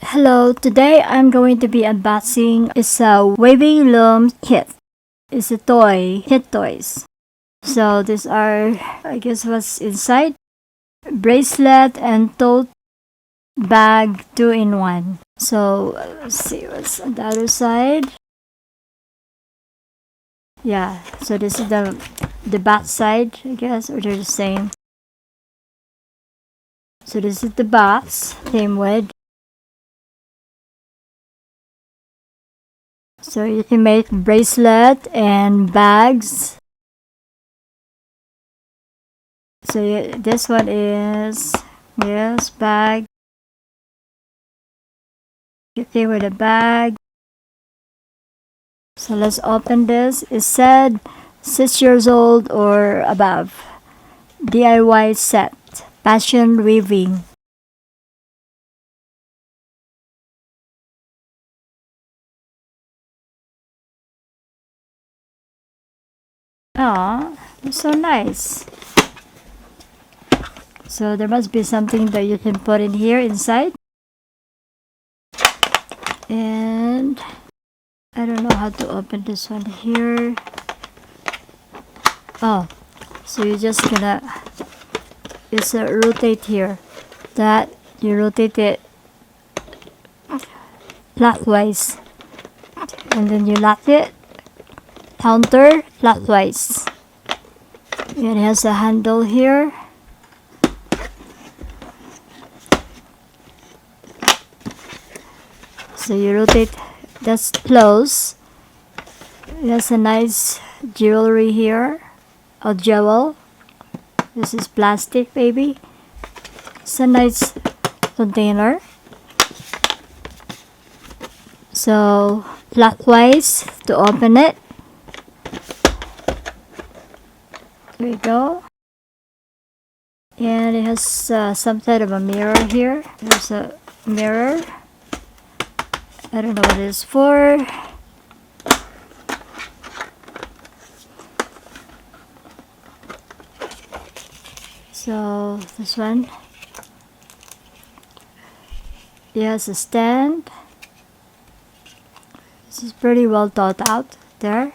Hello, today I'm going to be unboxing. It's a waving loom kit. It's a toy, kit toys. So these are, I guess, what's inside. Bracelet and tote bag 2-in-1. So let's see what's on the other side. Yeah, so this is the back side, I guess, or they're the same. So this is the box, came with. So you can make bracelet and bags. So this one is, yes, bag. You came with a bag. So let's open this. It said 6 years old or above. DIY set. Passion weaving. Oh, it's so nice. So there must be something that you can put in here inside. And I don't know how to open this one here. Oh, so you're just gonna, it's a rotate here. That you rotate it clockwise. And then you lock it counter clockwise. It has a handle here. So you rotate, that's close. It has a nice jewelry here, a jewel. This is plastic, baby. It's a nice container. So clockwise to open it. There we go. And it has some type of a mirror here. There's a mirror. I don't know what it is for. So this one. It has a stand. This is pretty well thought out there.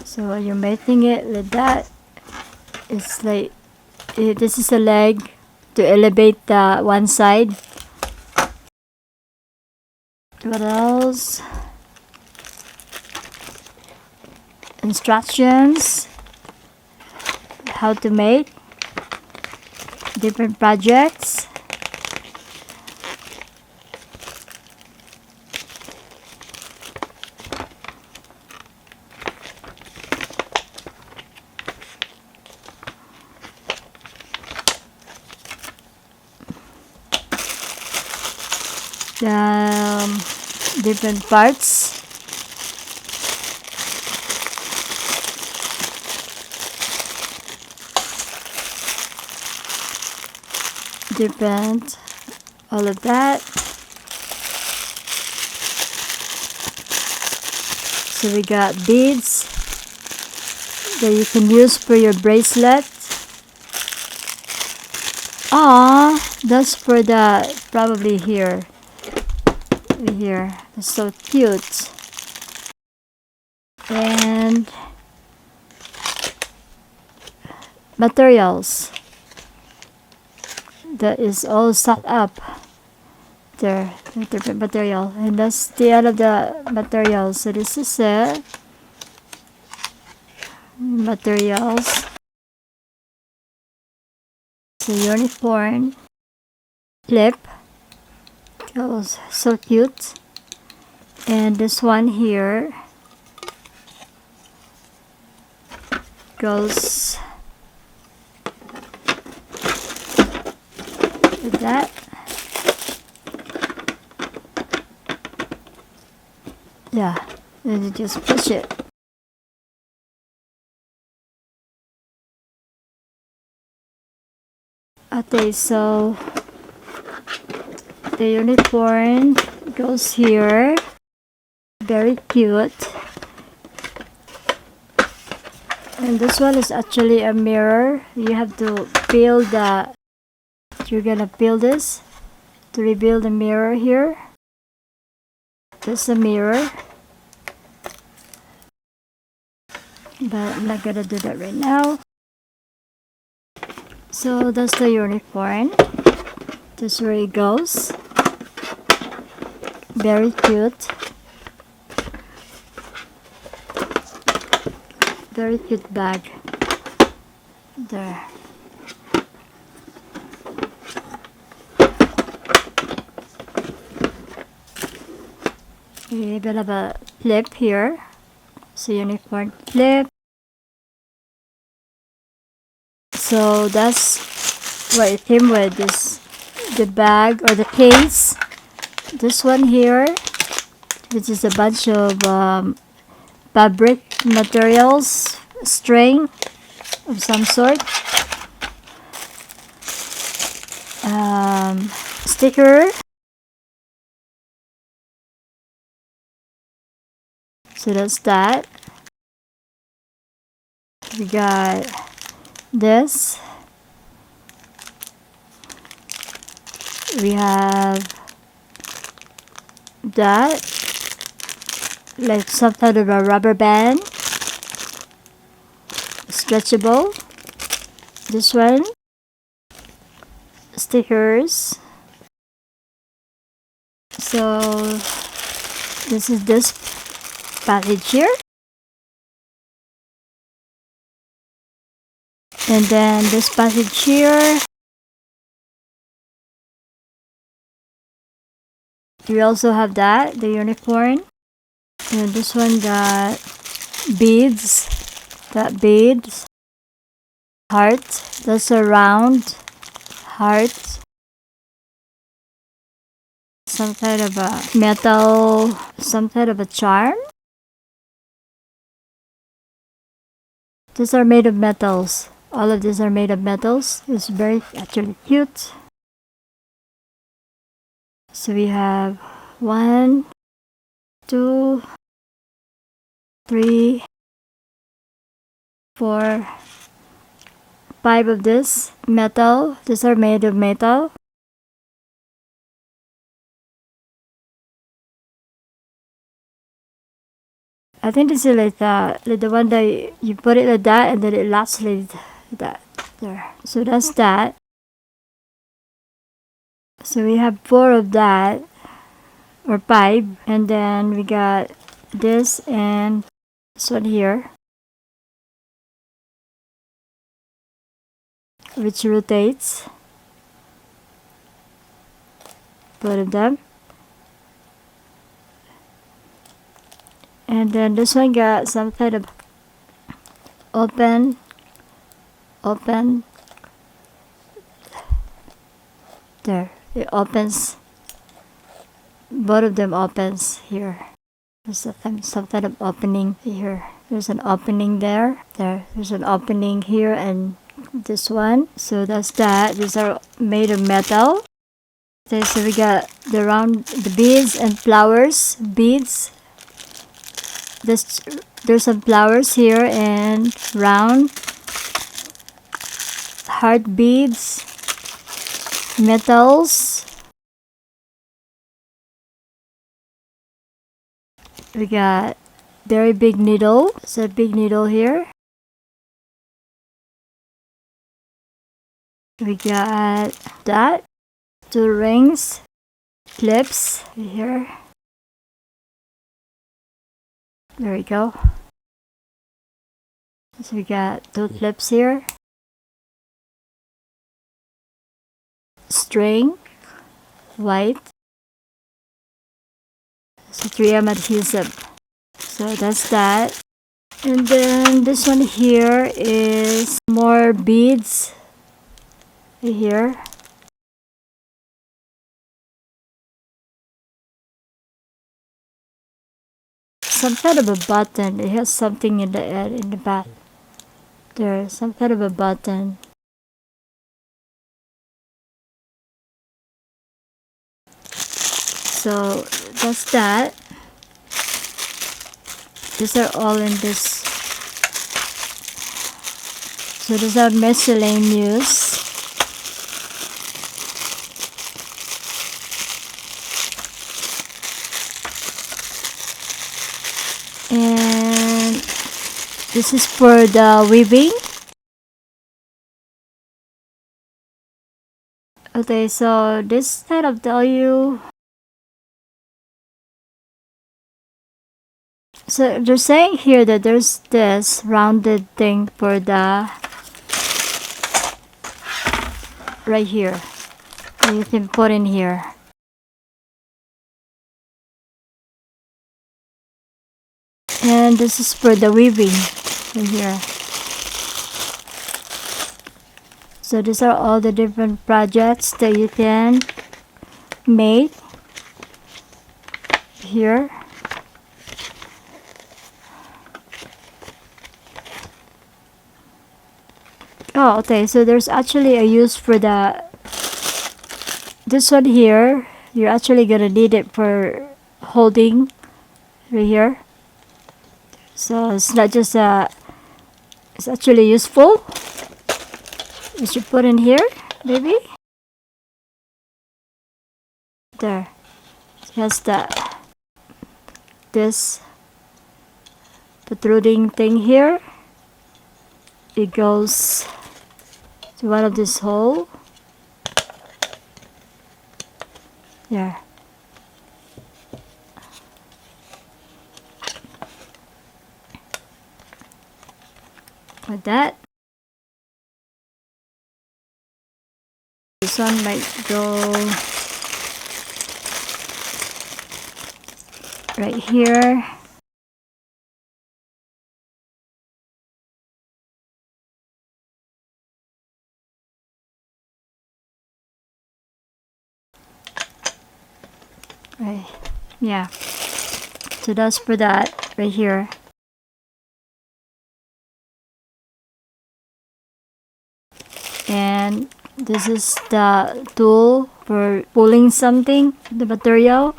So when you're making it like that, it's like this is a leg to elevate the one side. What else? Instructions. How to make different projects. Different parts. Different, all of that. So we got beads that you can use for your bracelet. Ah, that's for the, probably here. Here, it's so cute. And materials that is all set up there, the different material, and that's the end of the materials. So this is it. Materials. So unicorn clip. Goes so cute. And this one here goes with that. Yeah, and you just push it. Okay, so the unicorn goes here. Very cute. And this one is actually a mirror. You have to peel the you're gonna peel this to reveal the mirror here. This is a mirror, but I'm not gonna do that right now. So that's the unicorn. This is where it goes. Very cute. Very cute bag. There. We will have a clip here. So unicorn clip. So that's what it came with. This the bag or the case. This one here, which is a bunch of fabric materials, string of some sort, sticker. So that's that. We got this. We have that, like some kind of a rubber band, stretchable. This one, stickers. So this is this package here, and then this package here. We also have that, the unicorn. And this one got beads. Got beads. Heart. That's a round heart. Some kind of a metal, some kind of a charm. These are made of metals. All of these are made of metals. It's very actually cute. So we have 1, 2, 3, 4, 5 of this metal. These are made of metal. I think this is like the one that you put it like that and then it lasts like that. There. So that's that. So we have 4 of that, or 5, and then we got this and this one here, which rotates. Both of them. And then this one got some kind of open. There. It opens. Both of them opens here. There's some kind of opening here. There's an opening there. There's an opening here and this one. So that's that. These are made of metal. Okay, so we got the beads and flowers. Beads. There's some flowers here and round heart beads. Metals. We got very big needle. It's a big needle here. We got that. 2 rings. Clips here. There we go. So we got 2 clips here. String, white. So 3M adhesive. So that's that. And then this one here is more beads. Here. Some kind of a button. It has something in the back. There's some kind of a button. So that's that. These are all in this. So these are miscellaneous. This is for the weaving. Okay, so this kind of tell you. So they're saying here that there's this rounded thing for the right here. You can put in here. And this is for the weaving right here. So these are all the different projects that you can make here. Oh, okay. So there's actually a use for this one here. You're actually gonna need it for holding right here. So it's not just it's actually useful. You should put in here, maybe. There. It has this protruding thing here. It goes to one of this hole. There. Like that. This one might go right here. Right. Yeah. So that's for that right here. And this is the tool for pulling something, the material.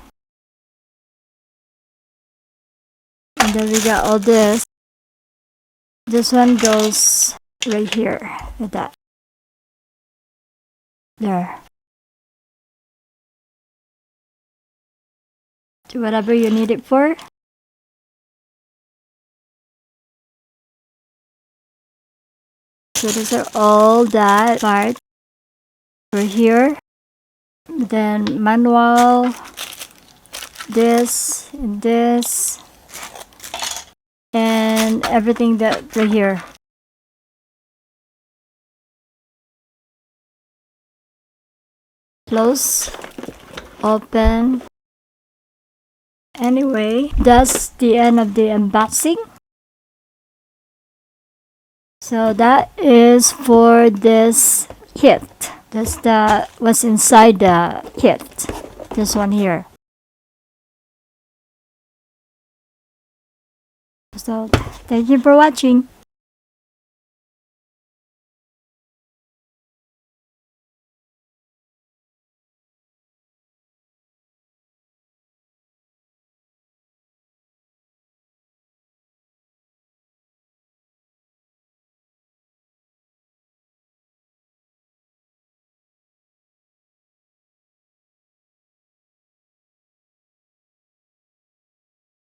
And then we got all this. This one goes right here, like that. There. To whatever you need it for. So these are all that part for here. Then manual, this, and everything that right here. Close, open. Anyway, that's the end of the unboxing. So that is for this kit. That's what's inside the kit. This one here. So thank you for watching.